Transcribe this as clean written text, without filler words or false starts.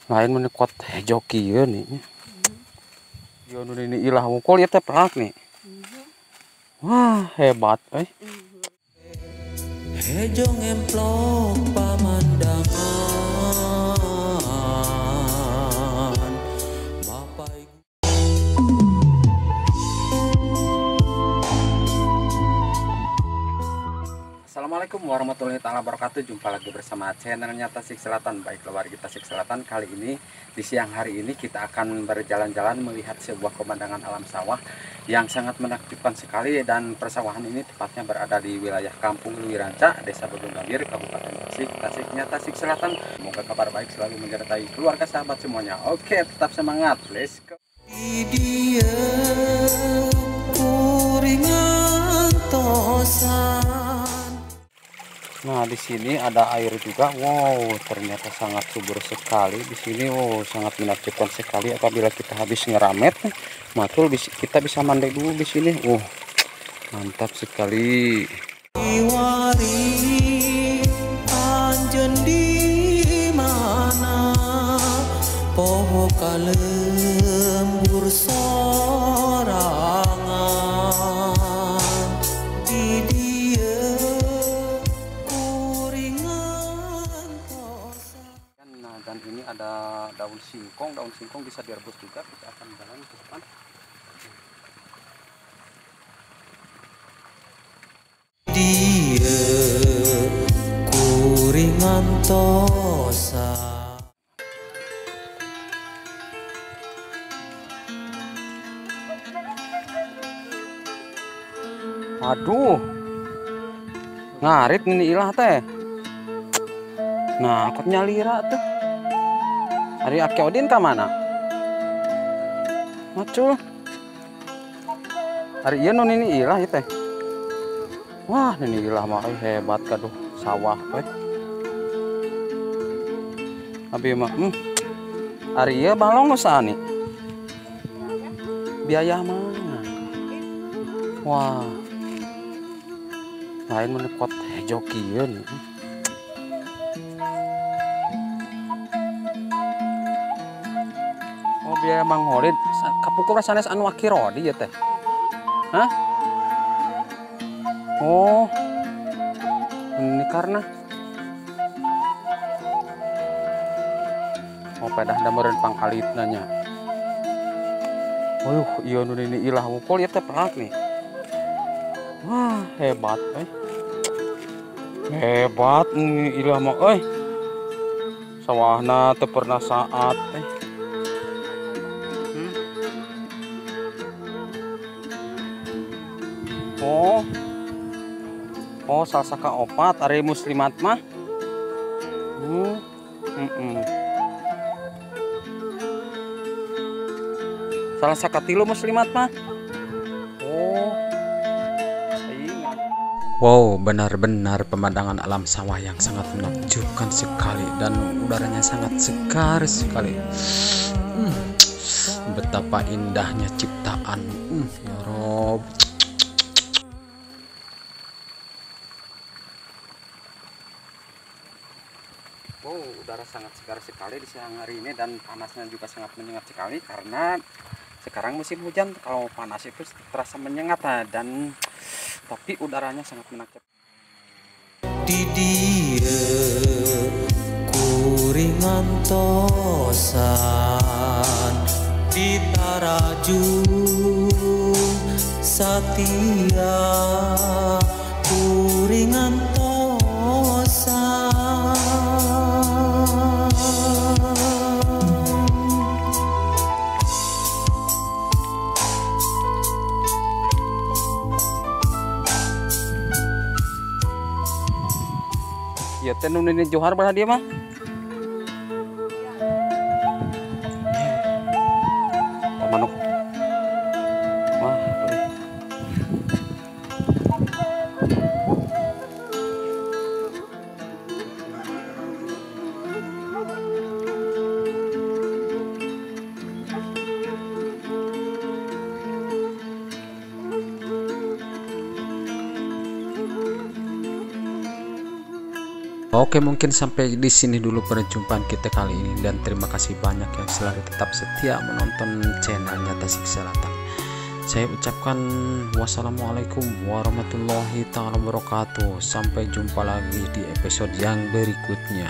Lain menekot joki ya nih. Yo ini ilah mukul ya teh pelak nih. Wah, hebat Hejo ngemplok pamandangan Bapak Ibu. Assalamualaikum warahmatullahi wabarakatuh. Jumpa lagi bersama channelnya Tasik Selatan. Baiklah warga Tasik Selatan, kali ini di siang hari ini kita akan berjalan-jalan melihat sebuah pemandangan alam sawah yang sangat menakjubkan sekali, dan persawahan ini tepatnya berada di wilayah Kampung Luwiranca, Desa Bojonggambir, Kabupaten Tasik, Tasiknya Tasik Selatan. Semoga kabar baik selalu menyertai keluarga sahabat semuanya. Oke, tetap semangat. Let's go. Di dia kuringan tosan. Nah, di sini ada air juga. Wow, ternyata sangat subur sekali di sini. Wow, sangat menakjubkan sekali apabila kita habis ngeramet. Matul kita bisa mandi dulu di sini. Mantap sekali. Iwari anjen di mana poho kalembur sorangan di dia kuringan tosan. Nah, dan ini ada daun singkong. Daun singkong bisa direbus juga. Kita akan jalan ke depan. Dia kuringan tosa. Aduh, ngarit ini ilah teh. Nah, akutnya lira tuh. Hari Akeodin ke mana? Macul. Hari iya non ini ilah ya teh. Wah, ini ilah mah hebat kaduh sawah Abi mah hari iya balong usah nih. Biaya mana? Wah. Lain menekot joki ya nih. Oh, biaya Mang Holid kapukul sanes anu akirodi ya teh. Hah? Oh, ini karena pedah damereun pangkalit nanya. Iya nun ini ilah mukul ya teh pelak nih. Wah, hebat hebat ini ilah mah sawahna teu pernah saat Oh, salsaka opat ari muslimat mah. Salah sakatilu muslimat mah. Oh. Wow, benar-benar pemandangan alam sawah yang sangat menakjubkan sekali, dan udaranya sangat segar sekali. Betapa indahnya ciptaan. Ya Rob. Wow, udara sangat segar sekali di siang hari ini, dan panasnya juga sangat menyengat sekali karena sekarang musim hujan. Kalau panas itu terasa menyengat dan tapi udaranya sangat menakjubkan. Di dia kuringan tosan di tarajung satia kuringan tosan. Ya tenun ini Johar bah dia mah. Manuk. Wah. Oke, mungkin sampai di sini dulu perjumpaan kita kali ini, dan terima kasih banyak yang selalu tetap setia menonton channelnya Tasik Selatan. Saya ucapkan wassalamualaikum warahmatullahi taala wabarakatuh. Sampai jumpa lagi di episode yang berikutnya.